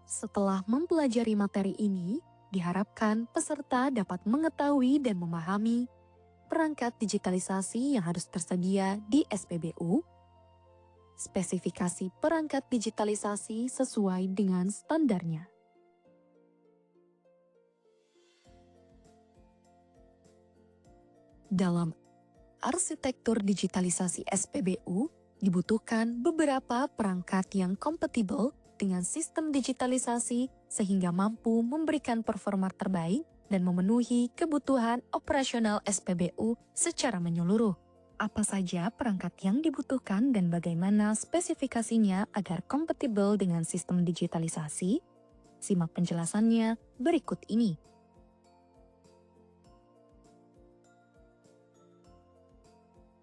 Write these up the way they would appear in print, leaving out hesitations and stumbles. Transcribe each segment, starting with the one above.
Setelah mempelajari materi ini, diharapkan peserta dapat mengetahui dan memahami perangkat digitalisasi yang harus tersedia di SPBU, spesifikasi perangkat digitalisasi sesuai dengan standarnya. Dalam arsitektur digitalisasi SPBU, dibutuhkan beberapa perangkat yang kompatibel dengan sistem digitalisasi sehingga mampu memberikan performa terbaik dan memenuhi kebutuhan operasional SPBU secara menyeluruh. Apa saja perangkat yang dibutuhkan dan bagaimana spesifikasinya agar kompatibel dengan sistem digitalisasi? Simak penjelasannya berikut ini.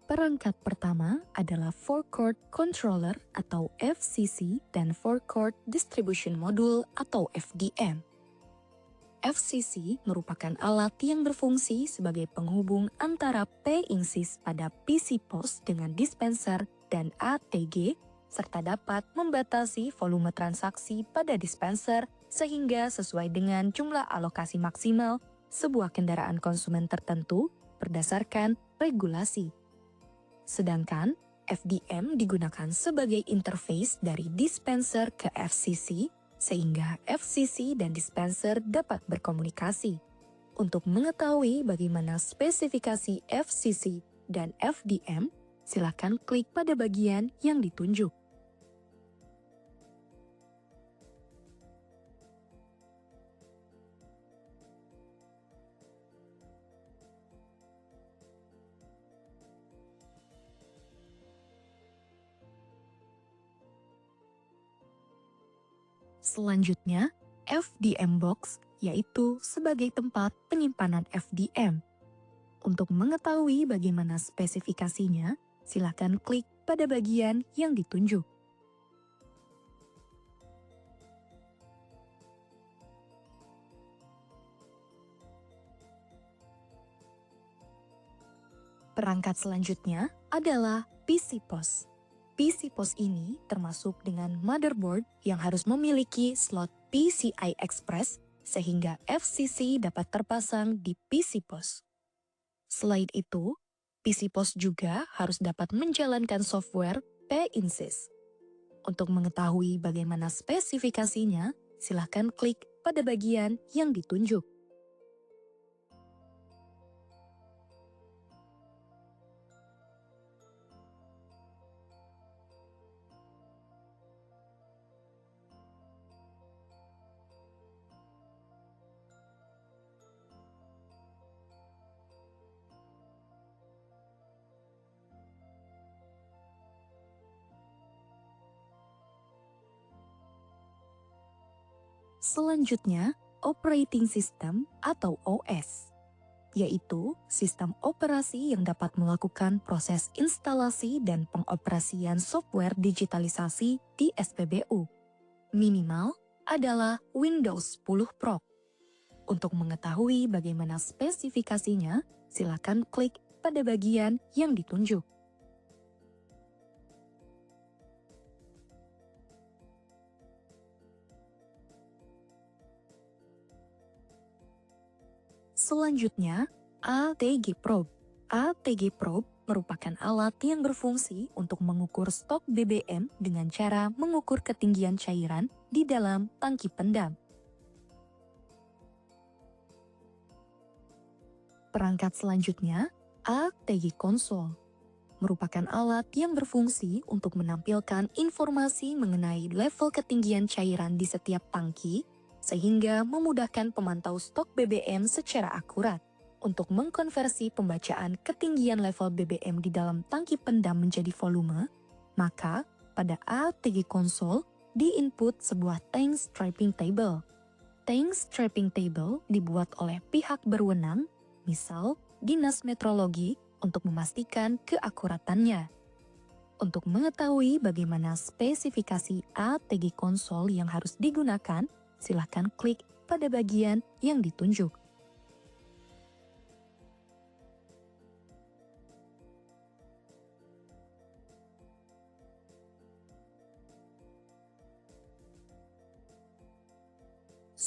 Perangkat pertama adalah Forecourt Controller atau FCC dan Forecourt Distribution Module atau FDM. FCC merupakan alat yang berfungsi sebagai penghubung antara P-INSYS pada PC POS dengan dispenser dan ATG, serta dapat membatasi volume transaksi pada dispenser sehingga sesuai dengan jumlah alokasi maksimal sebuah kendaraan konsumen tertentu berdasarkan regulasi. Sedangkan FDM digunakan sebagai interface dari dispenser ke FCC, sehingga FCC dan dispenser dapat berkomunikasi. Untuk mengetahui bagaimana spesifikasi FCC dan FDM, silakan klik pada bagian yang ditunjuk. Selanjutnya, FDM Box, yaitu sebagai tempat penyimpanan FDM. Untuk mengetahui bagaimana spesifikasinya, silakan klik pada bagian yang ditunjuk. Perangkat selanjutnya adalah PC POS. PC POS ini termasuk dengan motherboard yang harus memiliki slot PCI Express sehingga FCC dapat terpasang di PC POS. Selain itu, PC POS juga harus dapat menjalankan software P-INSYS. Untuk mengetahui bagaimana spesifikasinya, silakan klik pada bagian yang ditunjuk. Selanjutnya, operating system atau OS, yaitu sistem operasi yang dapat melakukan proses instalasi dan pengoperasian software digitalisasi di SPBU. Minimal adalah Windows 10 Pro. Untuk mengetahui bagaimana spesifikasinya, silakan klik pada bagian yang ditunjuk. Selanjutnya, ATG Probe. ATG Probe merupakan alat yang berfungsi untuk mengukur stok BBM dengan cara mengukur ketinggian cairan di dalam tangki pendam. Perangkat selanjutnya, ATG Console, merupakan alat yang berfungsi untuk menampilkan informasi mengenai level ketinggian cairan di setiap tangki, sehingga memudahkan pemantau stok BBM secara akurat. Untuk mengkonversi pembacaan ketinggian level BBM di dalam tangki pendam menjadi volume, maka pada ATG Console di-input sebuah tank striping table. Tank striping table dibuat oleh pihak berwenang, misal Dinas Metrologi, untuk memastikan keakuratannya. Untuk mengetahui bagaimana spesifikasi ATG Console yang harus digunakan, silakan klik pada bagian yang ditunjuk.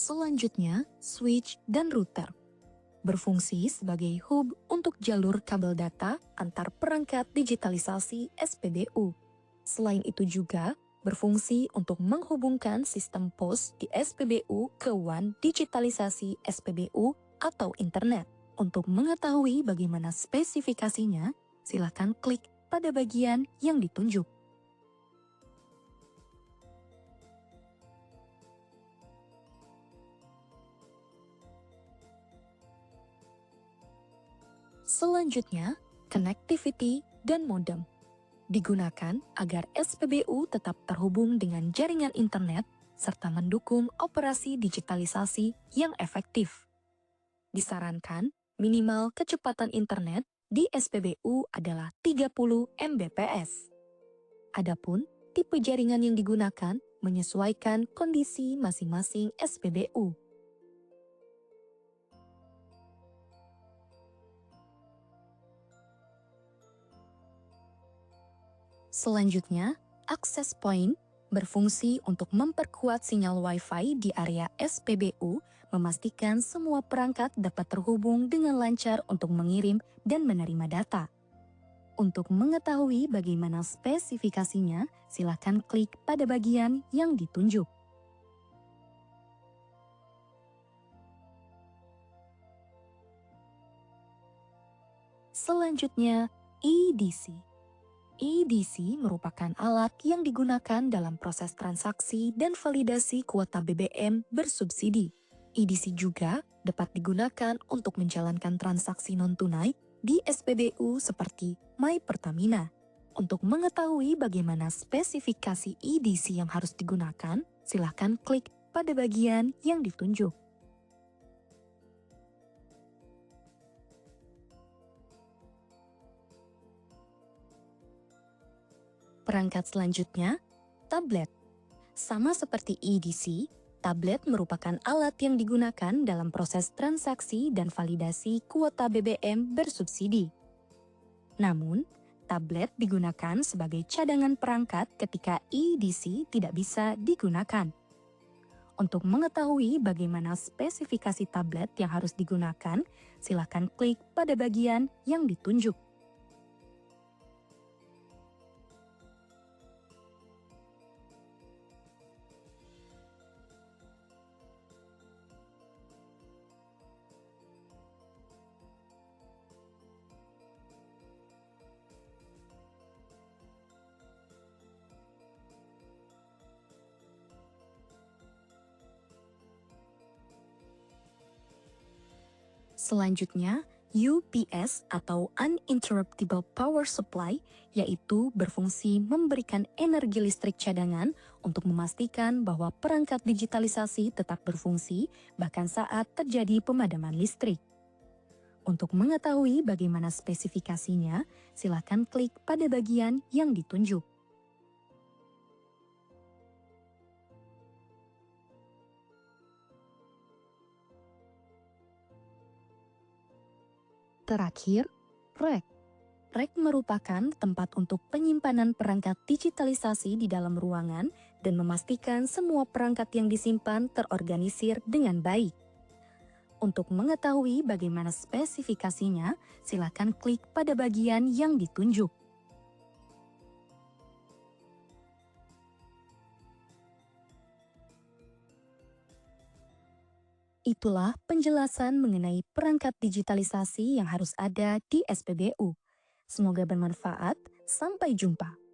Selanjutnya, switch dan router. Berfungsi sebagai hub untuk jalur kabel data antar perangkat digitalisasi SPBU. Selain itu juga berfungsi untuk menghubungkan sistem POS di SPBU ke WAN digitalisasi SPBU atau internet. Untuk mengetahui bagaimana spesifikasinya, silakan klik pada bagian yang ditunjuk. Selanjutnya, connectivity dan modem. Digunakan agar SPBU tetap terhubung dengan jaringan internet serta mendukung operasi digitalisasi yang efektif. Disarankan minimal kecepatan internet di SPBU adalah 30 Mbps. Adapun tipe jaringan yang digunakan menyesuaikan kondisi masing-masing SPBU. Selanjutnya, access point berfungsi untuk memperkuat sinyal Wi-Fi di area SPBU, memastikan semua perangkat dapat terhubung dengan lancar untuk mengirim dan menerima data. Untuk mengetahui bagaimana spesifikasinya, silakan klik pada bagian yang ditunjuk. Selanjutnya, EDC. EDC merupakan alat yang digunakan dalam proses transaksi dan validasi kuota BBM bersubsidi. EDC juga dapat digunakan untuk menjalankan transaksi non-tunai di SPBU seperti My Pertamina. Untuk mengetahui bagaimana spesifikasi EDC yang harus digunakan, silakan klik pada bagian yang ditunjuk. Perangkat selanjutnya, tablet. Sama seperti EDC, tablet merupakan alat yang digunakan dalam proses transaksi dan validasi kuota BBM bersubsidi. Namun, tablet digunakan sebagai cadangan perangkat ketika EDC tidak bisa digunakan. Untuk mengetahui bagaimana spesifikasi tablet yang harus digunakan, silakan klik pada bagian yang ditunjuk. Selanjutnya, UPS atau Uninterruptible Power Supply, yaitu berfungsi memberikan energi listrik cadangan untuk memastikan bahwa perangkat digitalisasi tetap berfungsi bahkan saat terjadi pemadaman listrik. Untuk mengetahui bagaimana spesifikasinya, silakan klik pada bagian yang ditunjuk. Terakhir, rack. Rack merupakan tempat untuk penyimpanan perangkat digitalisasi di dalam ruangan dan memastikan semua perangkat yang disimpan terorganisir dengan baik. Untuk mengetahui bagaimana spesifikasinya, silakan klik pada bagian yang ditunjuk. Itulah penjelasan mengenai perangkat digitalisasi yang harus ada di SPBU. Semoga bermanfaat. Sampai jumpa.